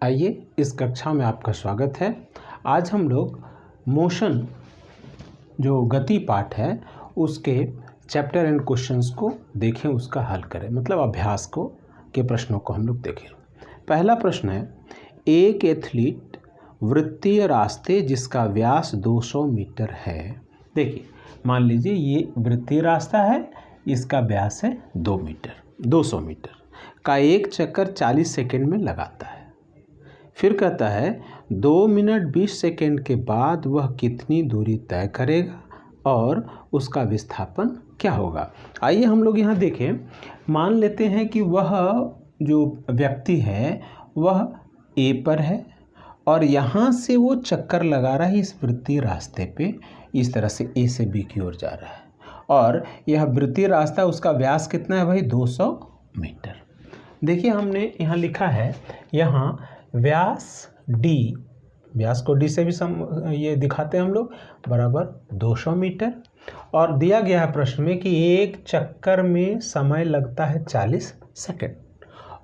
आइए इस कक्षा में आपका स्वागत है। आज हम लोग मोशन जो गति पाठ है उसके चैप्टर एंड क्वेश्चंस को देखें, उसका हल करें, मतलब अभ्यास को के प्रश्नों को हम लोग देखें। पहला प्रश्न है, एक एथलीट वृत्तीय रास्ते जिसका व्यास 200 मीटर है। देखिए, मान लीजिए ये वृत्तीय रास्ता है, इसका व्यास है 200 मीटर का एक चक्कर 40 सेकेंड में लगाता है। फिर कहता है 2 मिनट 20 सेकेंड के बाद वह कितनी दूरी तय करेगा और उसका विस्थापन क्या होगा। आइए हम लोग यहाँ देखें। मान लेते हैं कि वह जो व्यक्ति है वह ए पर है और यहाँ से वो चक्कर लगा रहा है इस वृत्तीय रास्ते पे, इस तरह से ए से बी की ओर जा रहा है और यह वृत्तीय रास्ता, उसका व्यास कितना है भाई, 200 मीटर। देखिए हमने यहाँ लिखा है, यहाँ व्यास डी, व्यास को डी से भी ये दिखाते हैं हम लोग, बराबर 200 मीटर। और दिया गया है प्रश्न में कि एक चक्कर में समय लगता है 40 सेकेंड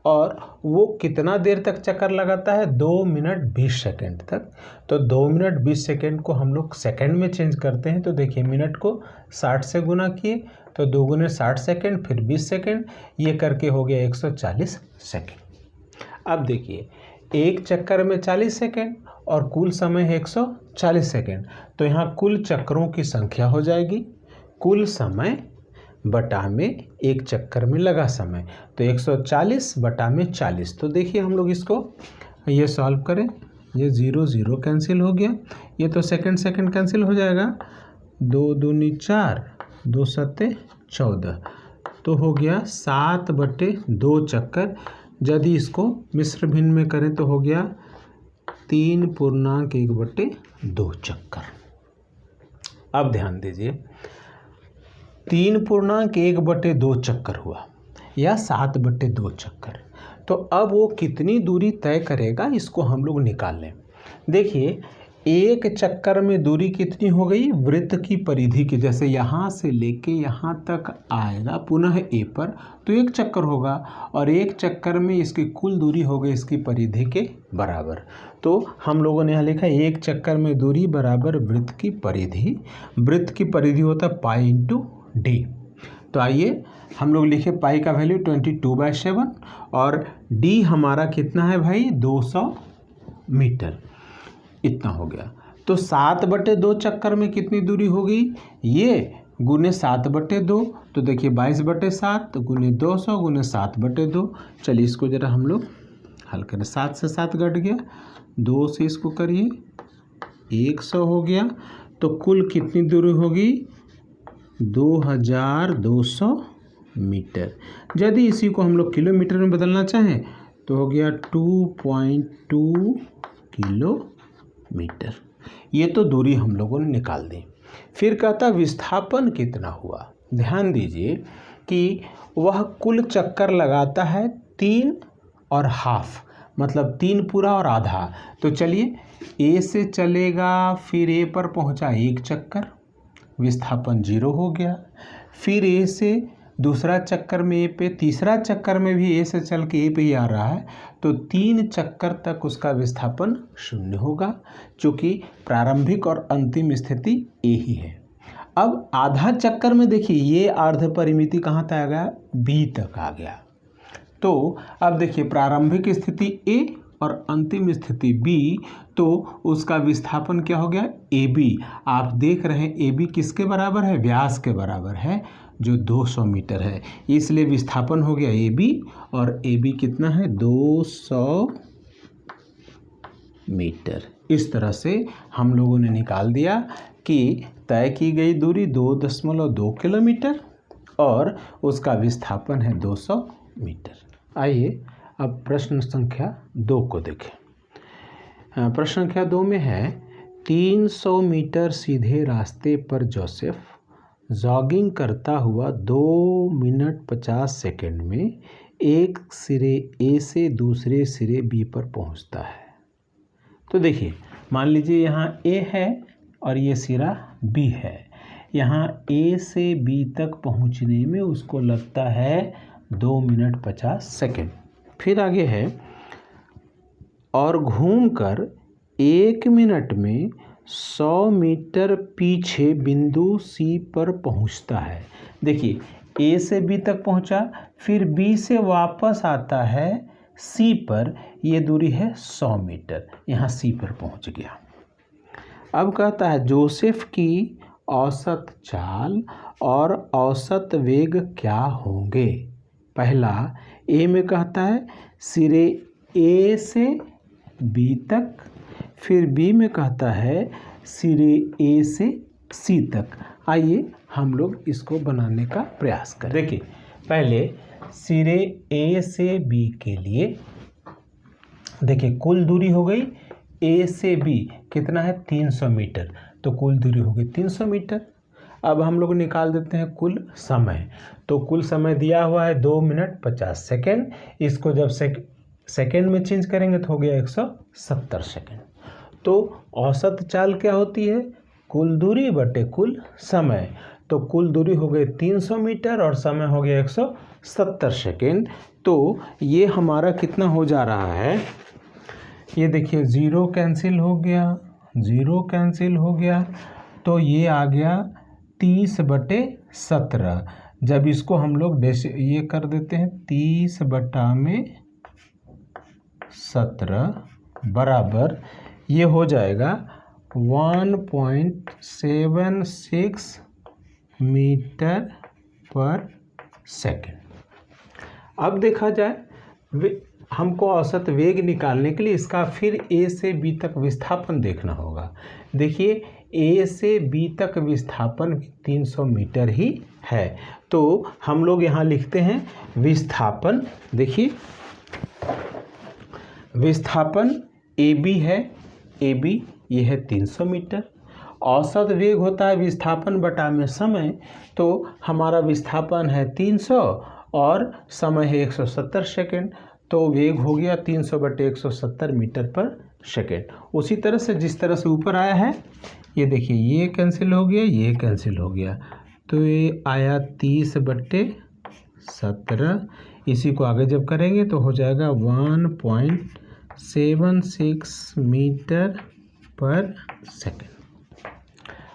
और वो कितना देर तक चक्कर लगाता है, 2 मिनट 20 सेकेंड तक। तो 2 मिनट 20 सेकेंड को हम लोग सेकेंड में चेंज करते हैं। तो देखिए, मिनट को 60 से गुना किए तो 2 गुने 60 सेकेंड, फिर 20 सेकेंड, ये करके हो गया 140 सेकेंड। अब देखिए, एक चक्कर में 40 सेकेंड और कुल समय है 140 सेकेंड, तो यहाँ कुल चक्रों की संख्या हो जाएगी कुल समय बटा में एक चक्कर में लगा समय, तो 140 बटा में 40। तो देखिए हम लोग इसको ये सॉल्व करें, ये 0 0 कैंसिल हो गया, ये तो सेकेंड कैंसिल हो जाएगा, 2 दूनी 4, 2 सत्ते 14, तो हो गया 7/2 चक्कर। यदि इसको मिश्र भिन्न में करें तो हो गया 3.1/2 चक्कर। अब ध्यान दीजिए, 3.1/2 चक्कर हुआ या 7/2 चक्कर, तो अब वो कितनी दूरी तय करेगा इसको हम लोग निकाल लें। देखिए, एक चक्कर में दूरी कितनी हो गई, वृत्त की परिधि की, जैसे यहाँ से लेके यहाँ तक आएगा पुनः ए पर, तो एक चक्कर होगा और एक चक्कर में इसकी कुल दूरी हो गई इसकी परिधि के बराबर। तो हम लोगों ने यहाँ लिखा है एक चक्कर में दूरी बराबर वृत्त की परिधि। वृत्त की परिधि होता है पाई इंटू डी। तो आइए हम लोग लिखे, पाई का वैल्यू 22/7 और डी हमारा कितना है भाई, 200 मीटर, इतना हो गया। तो 7/2 चक्कर में कितनी दूरी होगी, ये गुने 7/2, तो देखिए 22/7 गुने 200 गुने 7/2। चलिए इसको जरा हम लोग हल करें, 7 से 7 घट गया, 2 से इसको करिए 100 हो गया, तो कुल कितनी दूरी होगी, 2200 मीटर। यदि इसी को हम लोग किलोमीटर में बदलना चाहें तो हो गया 2.2 किलोमीटर। ये तो दूरी हम लोगों ने निकाल दी। फिर कहता विस्थापन कितना हुआ। ध्यान दीजिए कि वह कुल चक्कर लगाता है 3.5, मतलब 3 पूरा और आधा। तो चलिए, ए से चलेगा, फिर ए पर पहुंचा 1 चक्कर, विस्थापन 0 हो गया। फिर ए से दूसरा चक्कर में ए पे, तीसरा चक्कर में भी ए से चल के ए पे ही आ रहा है, तो 3 चक्कर तक उसका विस्थापन 0 होगा, क्योंकि प्रारंभिक और अंतिम स्थिति ए ही है। अब आधा चक्कर में देखिए, ये अर्ध परिमिति कहाँ तक आ गया, बी तक आ गया। तो अब देखिए, प्रारंभिक स्थिति ए और अंतिम स्थिति बी, तो उसका विस्थापन क्या हो गया, ए बी। आप देख रहे हैं ए बी किसके बराबर है, व्यास के बराबर है, जो 200 मीटर है, इसलिए विस्थापन हो गया ए बी, और ए बी कितना है, 200 मीटर। इस तरह से हम लोगों ने निकाल दिया कि तय की गई दूरी 2.2 किलोमीटर और उसका विस्थापन है 200 मीटर। आइए अब प्रश्न संख्या 2 को देखें। प्रश्न संख्या 2 में है, 300 मीटर सीधे रास्ते पर जोसेफ जॉगिंग करता हुआ 2 मिनट 50 सेकेंड में एक सिरे ए से दूसरे सिरे बी पर पहुंचता है। तो देखिए, मान लीजिए यहाँ ए है और ये सिरा बी है। यहाँ ए से बी तक पहुंचने में उसको लगता है 2 मिनट 50 सेकेंड। फिर आगे है, और घूमकर 1 मिनट में 100 मीटर पीछे बिंदु सी पर पहुंचता है। देखिए ए से बी तक पहुंचा, फिर बी से वापस आता है सी पर, ये दूरी है 100 मीटर, यहाँ सी पर पहुंच गया। अब कहता है जोसेफ की औसत चाल और औसत वेग क्या होंगे। पहला ए में कहता है सिरे ए से बी तक, फिर बी में कहता है सिरे ए से सी तक। आइए हम लोग इसको बनाने का प्रयास करें। देखिए पहले सिरे ए से बी के लिए देखिए कुल दूरी हो गई ए से बी कितना है 300 मीटर, तो कुल दूरी हो गई 300 मीटर। अब हम लोग निकाल देते हैं कुल समय, तो कुल समय दिया हुआ है 2 मिनट 50 सेकेंड, इसको जब सेकेंड में चेंज करेंगे तो हो गया 170 सेकेंड। तो औसत चाल क्या होती है, कुल दूरी बटे कुल समय, तो कुल दूरी हो गई 300 मीटर और समय हो गया 170 सेकेंड। तो ये हमारा कितना हो जा रहा है, ये देखिए 0 कैंसिल हो गया, 0 कैंसिल हो गया, तो ये आ गया 30/17। जब इसको हम लोग ये कर देते हैं 30/17 बराबर ये हो जाएगा 1.76 मीटर पर सेकेंड। अब देखा जाए हमको औसत वेग निकालने के लिए इसका फिर ए से बी तक विस्थापन देखना होगा। देखिए ए से बी तक विस्थापन 300 मीटर ही है, तो हम लोग यहाँ लिखते हैं विस्थापन। देखिए विस्थापन ए बी है, ए बी ये है 300 मीटर। औसत वेग होता है विस्थापन बटा में समय, तो हमारा विस्थापन है 300 और समय है 170 सेकेंड, तो वेग हो गया 300/170 मीटर पर सेकेंड। उसी तरह से जिस तरह से ऊपर आया है, ये देखिए ये कैंसिल हो गया, ये कैंसिल हो गया, तो ये आया 30/17। इसी को आगे जब करेंगे तो हो जाएगा 1.76 मीटर पर सेकेंड।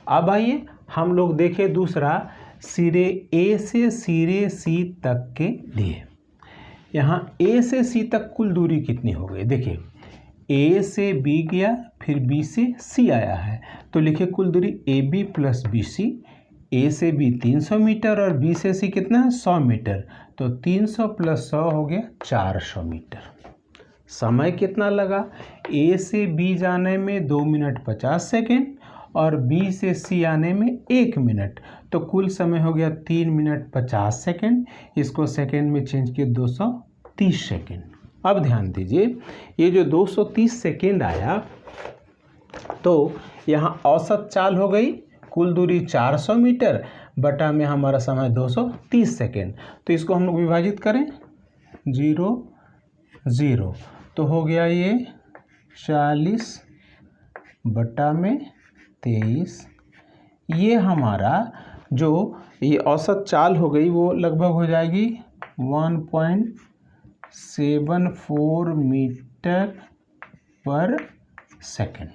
अब आइए हम लोग देखें दूसरा सिरे ए से सिरे सी तक के लिए। यहाँ ए से सी तक कुल दूरी कितनी हो गई, देखिए ए से बी गया, फिर बी से सी आया है, तो लिखिए कुल दूरी A B plus B C. A से बी 300 मीटर और बी से सी कितना है 100 मीटर, तो 300 + 100 हो गया 400 मीटर। समय कितना लगा, ए से बी जाने में 2 मिनट 50 सेकेंड और बी से सी आने में 1 मिनट, तो कुल समय हो गया 3 मिनट 50 सेकेंड। इसको सेकेंड में चेंज किए 230 सेकेंड। अब ध्यान दीजिए ये जो 230 सेकेंड आया, तो यहाँ औसत चाल हो गई, कुल दूरी 400 मीटर बटा में हमारा समय 230 सेकेंड, तो इसको हम लोग विभाजित करें 0 0, तो हो गया ये 40/23। ये हमारा जो ये औसत चाल हो गई वो लगभग हो जाएगी 1.74 मीटर पर सेकेंड।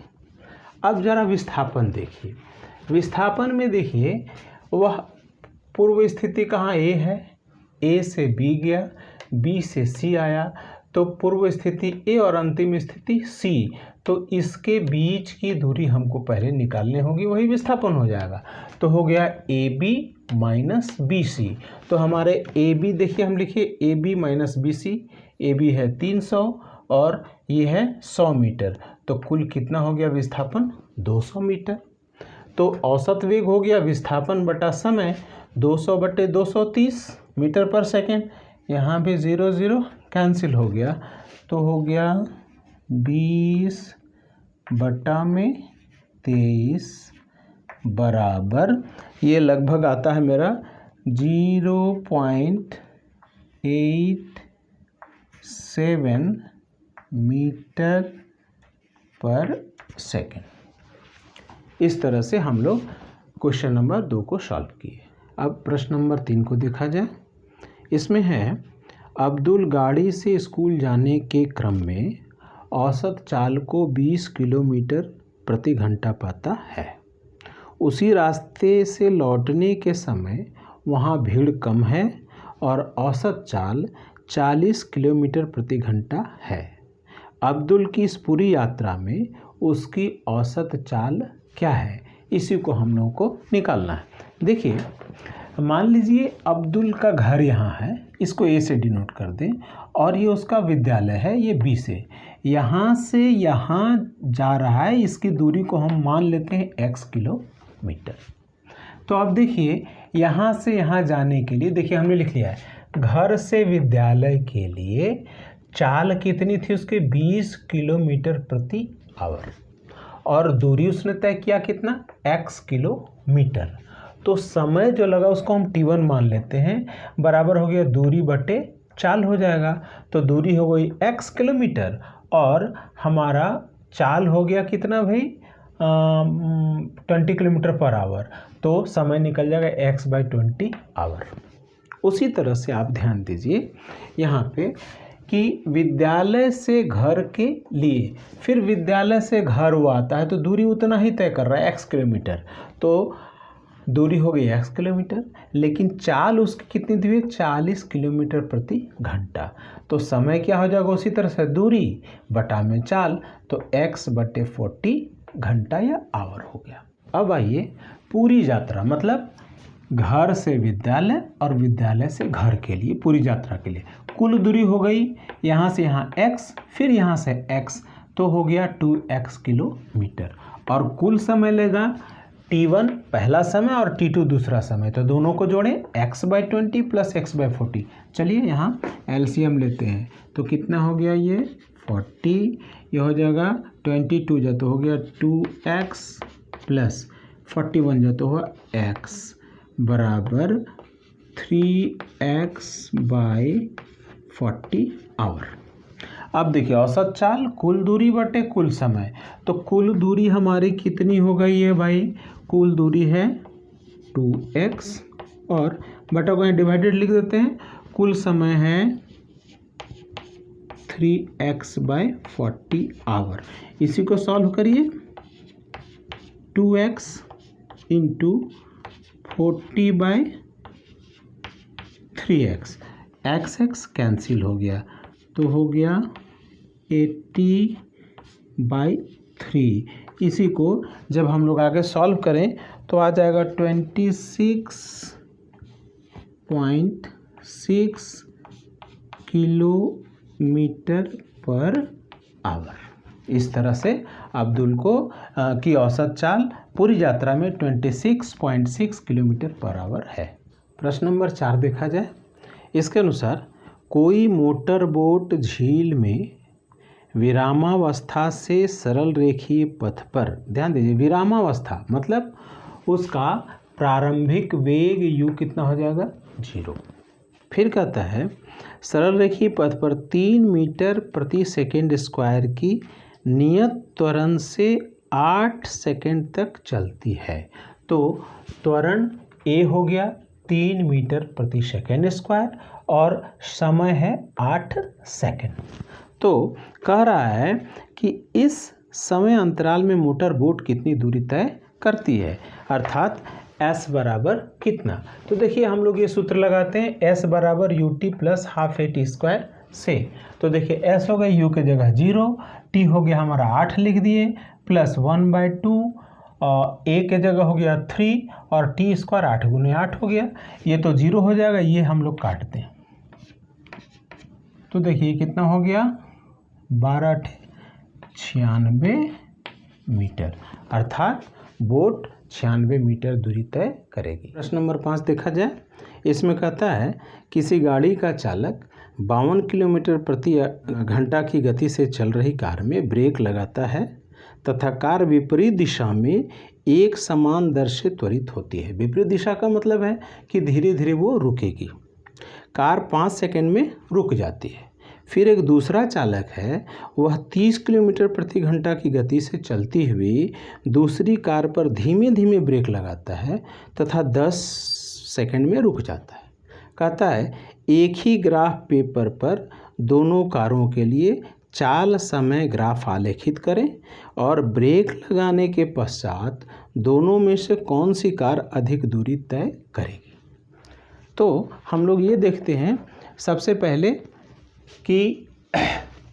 अब ज़रा विस्थापन देखिए, विस्थापन में देखिए वह पूर्व स्थिति कहाँ ए है, ए से बी गया, बी से सी आया, तो पूर्व स्थिति ए और अंतिम स्थिति सी, तो इसके बीच की दूरी हमको पहले निकालनी होगी, वही विस्थापन हो जाएगा। तो हो गया A B minus B C, तो हमारे ए बी देखिए हम लिखिए A B minus B C, A B है 300 और ये है 100 मीटर, तो कुल कितना हो गया विस्थापन 200 मीटर। तो औसत वेग हो गया विस्थापन बटा समय 200/230 मीटर पर सेकेंड। यहाँ भी 0 0 कैंसिल हो गया, तो हो गया 20/23 बराबर ये लगभग आता है मेरा 0.87 मीटर पर सेकेंड। इस तरह से हम लोग क्वेश्चन नंबर 2 को सॉल्व किए। अब प्रश्न नंबर 3 को देखा जाए। इसमें है अब्दुल गाड़ी से स्कूल जाने के क्रम में औसत चाल को 20 किलोमीटर प्रति घंटा पाता है। उसी रास्ते से लौटने के समय वहाँ भीड़ कम है और औसत चाल 40 किलोमीटर प्रति घंटा है। अब्दुल की इस पूरी यात्रा में उसकी औसत चाल क्या है, इसी को हम लोगों को निकालना है। देखिए, मान लीजिए अब्दुल का घर यहाँ है, इसको ए से डिनोट कर दें, और ये उसका विद्यालय है, ये बी से यहाँ जा रहा है। इसकी दूरी को हम मान लेते हैं x किलोमीटर। तो अब देखिए, यहाँ से यहाँ जाने के लिए देखिए हमने लिख लिया है घर से विद्यालय के लिए चाल कितनी थी उसके 20 किलोमीटर प्रति आवर, और दूरी उसने तय किया कितना x किलोमीटर। तो समय जो लगा उसको हम t1 मान लेते हैं, बराबर हो गया दूरी बटे चाल हो जाएगा। तो दूरी हो गई x किलोमीटर और हमारा चाल हो गया कितना भाई 20 किलोमीटर पर आवर। तो समय निकल जाएगा x/20 आवर। उसी तरह से आप ध्यान दीजिए यहाँ पे कि विद्यालय से घर के लिए, फिर विद्यालय से घर वो आता है तो दूरी उतना ही तय कर रहा है x किलोमीटर। तो दूरी हो गई x किलोमीटर, लेकिन चाल उसकी कितनी दी हुई है 40 किलोमीटर प्रति घंटा। तो समय क्या हो जाएगा उसी तरह से दूरी बटा में चाल, तो x/40 घंटा या आवर हो गया। अब आइए पूरी यात्रा, मतलब घर से विद्यालय और विद्यालय से घर के लिए पूरी यात्रा के लिए कुल दूरी हो गई यहाँ से यहाँ x, फिर यहाँ से x, तो हो गया 2x किलोमीटर। और कुल समय लेगा t1 पहला समय और t2 दूसरा समय, तो दोनों को जोड़ें x/20 प्लस x/40। चलिए यहाँ एलसीएम लेते हैं, तो कितना हो गया ये 40, ये हो जाएगा 22 जा तो हो गया 2x प्लस 41 जा तो हुआ x बराबर 3x/40 आवर। अब देखिए औसत चाल कुल दूरी बटे कुल समय, तो कुल दूरी हमारी कितनी हो गई है भाई, कुल दूरी है 2x और बटा को यहाँ डिवाइडेड लिख देते हैं, कुल समय है 3x/40 आवर। इसी को सॉल्व करिए, 2x into 40/3x, x cancel हो गया तो हो गया 80/3। इसी को जब हम लोग आगे सॉल्व करें तो आ जाएगा 26.6 किलोमीटर पर आवर। इस तरह से अब्दुल को की औसत चाल पूरी यात्रा में 26.6 किलोमीटर पर आवर है। प्रश्न नंबर 4 देखा जाए। इसके अनुसार कोई मोटर बोट झील में विरामावस्था से सरल रेखीय पथ पर, ध्यान दीजिए विरामावस्था मतलब उसका प्रारंभिक वेग u कितना हो जाएगा 0। फिर कहता है सरल रेखीय पथ पर 3 मीटर प्रति सेकेंड स्क्वायर की नियत त्वरण से 8 सेकेंड तक चलती है। तो त्वरण a हो गया 3 मीटर प्रति सेकेंड स्क्वायर और समय है 8 सेकेंड। तो कह रहा है कि इस समय अंतराल में मोटर बोट कितनी दूरी तय करती है, अर्थात s बराबर कितना। तो देखिए हम लोग ये सूत्र लगाते हैं s बराबर ut plus half a t square से। तो देखिए s हो गया u के जगह 0, t हो गया हमारा 8 लिख दिए, प्लस 1/2 और a के जगह हो गया 3 और t स्क्वायर 8 गुने 8 हो गया। ये तो 0 हो जाएगा, ये हम लोग काटते हैं तो देखिए कितना हो गया 12×96 मीटर, अर्थात बोट 96 मीटर दूरी तय करेगी। प्रश्न नंबर 5 देखा जाए। इसमें कहता है किसी गाड़ी का चालक 52 किलोमीटर प्रति घंटा की गति से चल रही कार में ब्रेक लगाता है तथा कार विपरीत दिशा में एक समान दर से त्वरित होती है। विपरीत दिशा का मतलब है कि धीरे धीरे वो रुकेगी। कार 5 सेकंड में रुक जाती है। फिर एक दूसरा चालक है, वह 30 किलोमीटर प्रति घंटा की गति से चलती हुई दूसरी कार पर धीमे धीमे ब्रेक लगाता है तथा 10 सेकंड में रुक जाता है। कहता है एक ही ग्राफ पेपर पर दोनों कारों के लिए चाल समय ग्राफ आलेखित करें और ब्रेक लगाने के पश्चात दोनों में से कौन सी कार अधिक दूरी तय करेगी। तो हम लोग ये देखते हैं सबसे पहले कि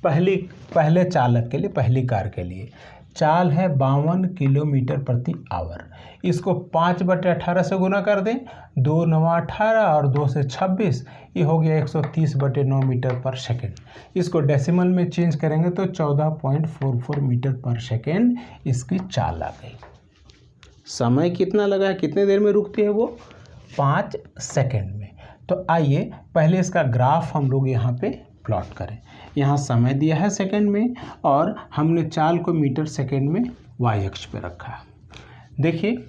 पहले चालक के लिए, पहली कार के लिए चाल है 52 किलोमीटर प्रति आवर। इसको 5/18 से गुना कर दें, 2 9 18 और 2 से 26, ये हो गया 130/9 मीटर पर सेकेंड। इसको डेसिमल में चेंज करेंगे तो 14.44 मीटर पर सेकेंड इसकी चाल आ गई। समय कितना लगा है, कितने देर में रुकती है वो, 5 सेकेंड में। तो आइए पहले इसका ग्राफ हम लोग यहाँ पे प्लॉट करें। यहाँ समय दिया है सेकंड में और हमने चाल को मीटर सेकंड में वाई अक्ष पे रखा। देखिए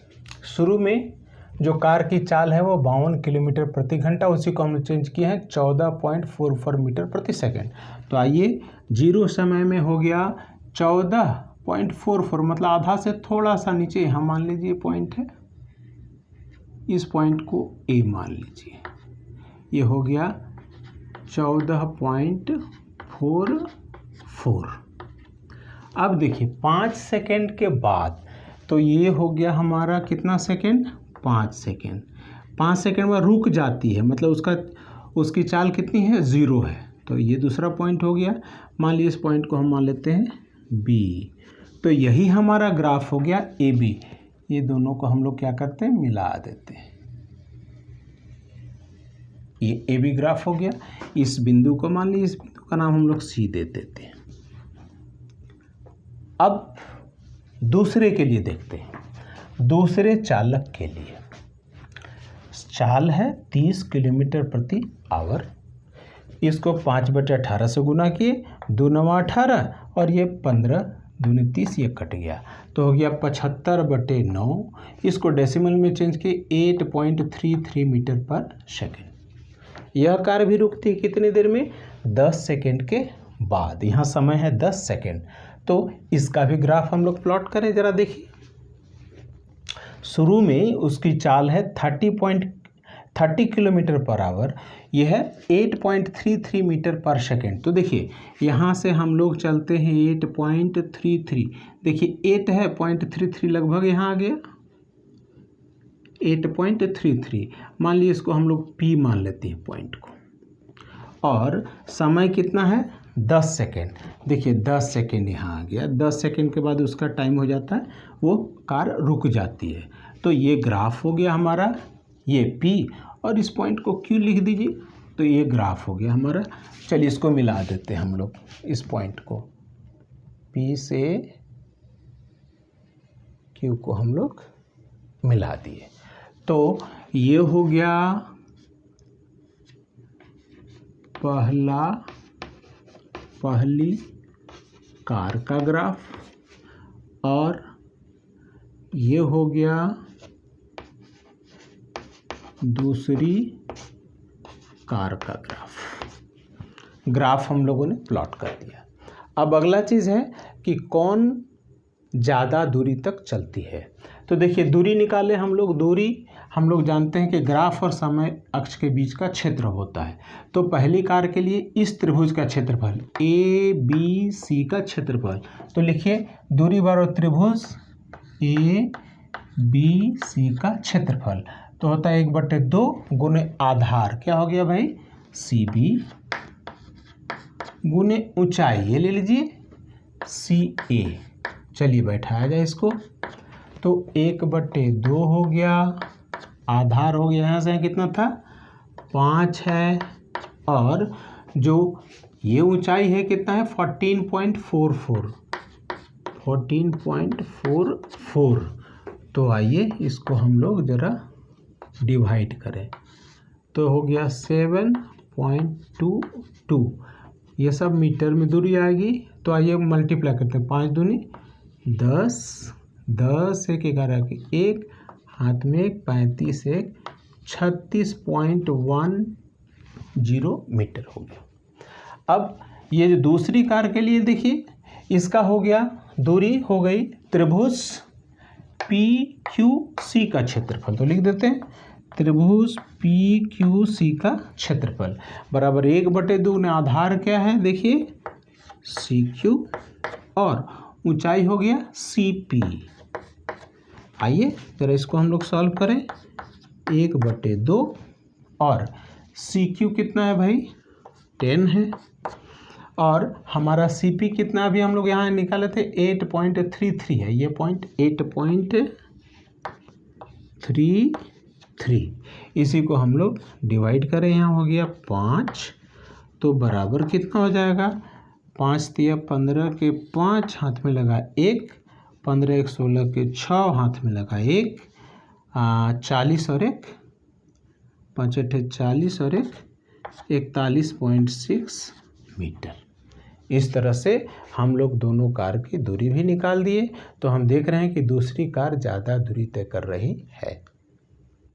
शुरू में जो कार की चाल है वो 52 किलोमीटर प्रति घंटा, उसी को हमने चेंज किया है 14.44 मीटर प्रति सेकंड। तो आइए जीरो समय में हो गया 14.44, मतलब आधा से थोड़ा सा नीचे यहाँ मान लीजिए पॉइंट है, इस पॉइंट को ए मान लीजिए, ये हो गया 14.44। अब देखिए 5 सेकेंड के बाद तो ये हो गया हमारा कितना सेकेंड, 5 सेकेंड। 5 सेकेंड में रुक जाती है, मतलब उसकी चाल कितनी है, 0 है। तो ये दूसरा पॉइंट हो गया। मान लीजिए इस पॉइंट को हम मान लेते हैं बी। तो यही हमारा ग्राफ हो गया ए बी। ये दोनों को हम लोग क्या करते हैं, मिला देते हैं। ये ए बी ग्राफ हो गया। इस बिंदु को मान लीजिए, इस बिंदु का नाम हम लोग सी दे देते हैं। अब दूसरे के लिए देखते हैं। दूसरे चालक के लिए चाल है 30 किलोमीटर प्रति आवर। इसको 5/18 से गुना किए, 2 9 18 और ये 15 दूनी 30, ये कट गया तो हो गया 75/9। इसको डेसिमल में चेंज किए 8.33 मीटर पर सेकेंड। यह कार भी रुकती कितनी देर में, 10 सेकेंड के बाद। यहाँ समय है 10 सेकेंड। तो इसका भी ग्राफ हम लोग प्लॉट करें, जरा देखिए। शुरू में उसकी चाल है 30 किलोमीटर पर आवर, यह है 8.33 मीटर पर सेकेंड। तो देखिए यहाँ से हम लोग चलते हैं 8.33, देखिए 8 है, 0.33 लगभग यहाँ आ गया 8.33। मान लीजिए इसको हम लोग P मान लेते हैं पॉइंट को। और समय कितना है, 10 सेकेंड। देखिए 10 सेकेंड यहाँ आ गया। 10 सेकेंड के बाद उसका टाइम हो जाता है, वो कार रुक जाती है। तो ये ग्राफ हो गया हमारा, ये P और इस पॉइंट को Q लिख दीजिए। तो ये ग्राफ हो गया हमारा। चलिए इसको मिला देते हैं हम लोग, इस पॉइंट को P से Q को हम लोग मिला दिए। तो ये हो गया पहली कार का ग्राफ और ये हो गया दूसरी कार का ग्राफ हम लोगों ने प्लॉट कर दिया। अब अगला चीज़ है कि कौन ज़्यादा दूरी तक चलती है। तो देखिए दूरी निकाले हम लोग। दूरी हम लोग जानते हैं कि ग्राफ और समय अक्ष के बीच का क्षेत्र होता है। तो पहली कार के लिए इस त्रिभुज का क्षेत्रफल ए बी सी का क्षेत्रफल, तो लिखिए दूरी बारो त्रिभुज ए बी सी का क्षेत्रफल तो होता है 1/2 गुने आधार, क्या हो गया भाई, सी बी, गुने ऊंचाई, ये ले लीजिए सी ए। चलिए बैठाया जाए इसको। तो 1/2 हो गया, आधार हो गया, यहाँ से कितना था 5 है, और जो ये ऊंचाई है कितना है 14.44। तो आइए इसको हम लोग ज़रा डिवाइड करें। तो हो गया 7.22। ये सब मीटर में दूरी आएगी। तो आइए मल्टीप्लाई करते हैं, 5 दूनी 10, 10 1 11 के 1, हाथ में 1, 35 1, 36.10 मीटर हो गया। अब ये जो दूसरी कार के लिए देखिए, इसका हो गया दूरी हो गई त्रिभुज पी क्यू सी का क्षेत्रफल। तो लिख देते हैं त्रिभुज पी क्यू सी का क्षेत्रफल बराबर 1/2 ने आधार क्या है, देखिए सी क्यू और ऊंचाई हो गया सी पी। आइए जरा इसको हम लोग सॉल्व करें। 1/2 और सी क्यू कितना है भाई 10 है और हमारा सी पी कितना अभी हम लोग यहाँ निकाले थे 8.33 है। ये पॉइंट 8.33 इसी को हम लोग डिवाइड करें, यहाँ हो गया 5 तो बराबर कितना हो जाएगा 5 तिया 15 के 5 हाथ में लगा 1, 15 1 16 के 6 हाथ में लगा 1, 40 और 1 5 8 40 और 1 41.6 मीटर। इस तरह से हम लोग दोनों कार की दूरी भी निकाल दिए। तो हम देख रहे हैं कि दूसरी कार ज़्यादा दूरी तय कर रही है।